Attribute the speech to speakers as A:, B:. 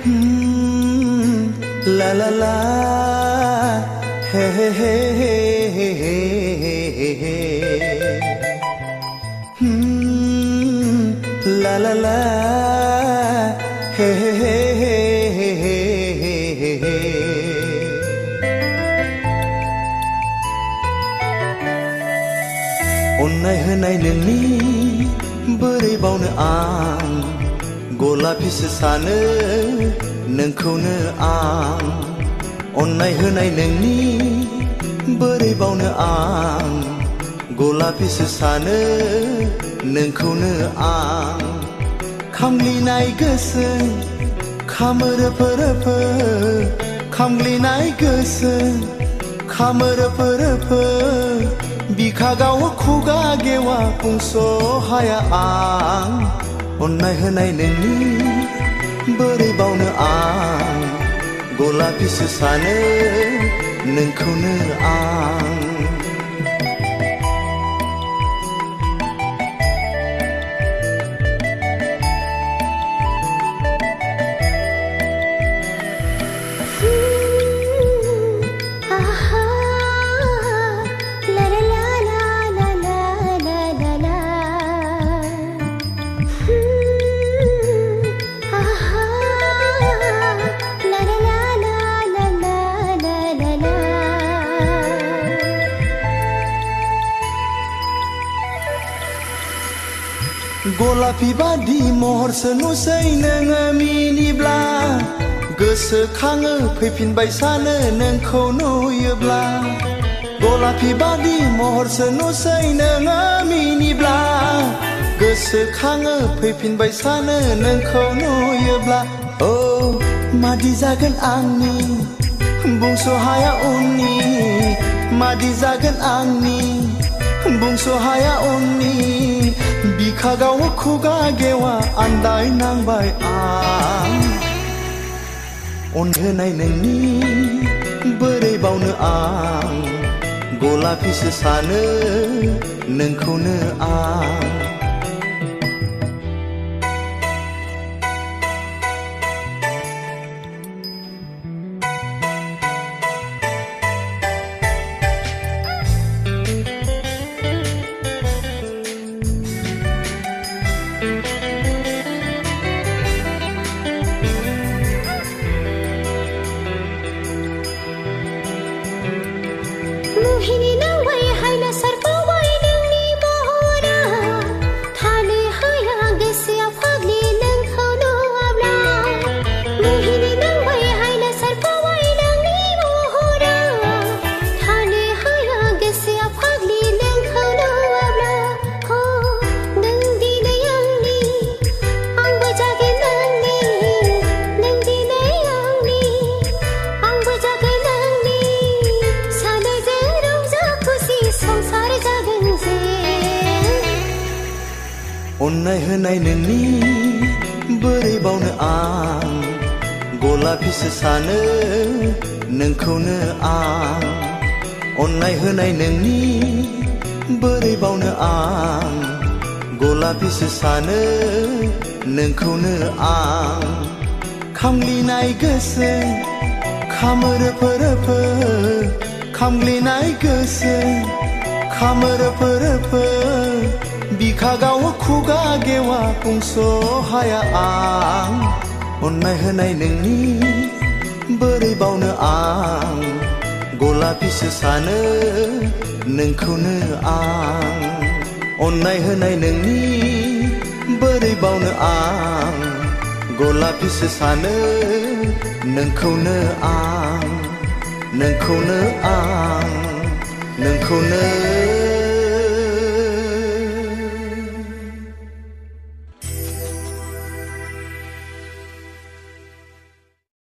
A: La la la, hey hey hey hey hey. La la la, hey hey hey hey. Onnay होनाय नोंनि बोरै बावनो आं गलापिसो सानो नोंखौनो आं अननाय होनाय नोंनि बोरै बावनो आं गलापिसो सानो नोंखौनो आं खामग्लिनाय गोसो खामोरोफो रोफो खामग्लिनाय गोसो खामोरोफो बिखा गावो खुगा गेवा बुंस' हाया आं अननाय होनाय नोंनि बोरै बावनो आं गलापिसो सानो नोंखौनो आं गलापि बादि महरसो नुसै नोङो मिनिब्ला गोसोखाङो फैफिनबाय सानो नोंखौ नुयोब्ला गलापि बादि महरसो नुसै नोङो मिनिब्ला गोसोखाङो फैफिनबाय सानो नोंखौ नुयोब्ला औ मादि जागोन आंनि बुंस' हाया उननि मादि जागोन आंनि बुंस' हाया उननि बिखा गावो खुगा गेवा आन्दाय नांबाय आं अनहोनाय नोंनि बोरै बावनो आं गलापिसो सानो नोंखौनो आं अननाय होनाय नोंनि बोरै बावनो आं गलापिसो सानो नोंखौनो आं अननाय होनाय नोंनि बोरै बावनो आं गलापिसो सानो नोंखौनो आं खामग्लिनाय गोसो खामोरोफो रोफो खामग्लिनाय गोसो खामोरोफो बिखा गावो खुगा गेवा बुंस' हाया आं अननाय होनाय नोंनि बोरै बावनो आं गलापिसो सानो नोंखौनो आं अननाय होनाय नोंनि बोरै बावनो आं गलापिसो सानो नोंखौनो आं नोंखौनो आं नोंखौनो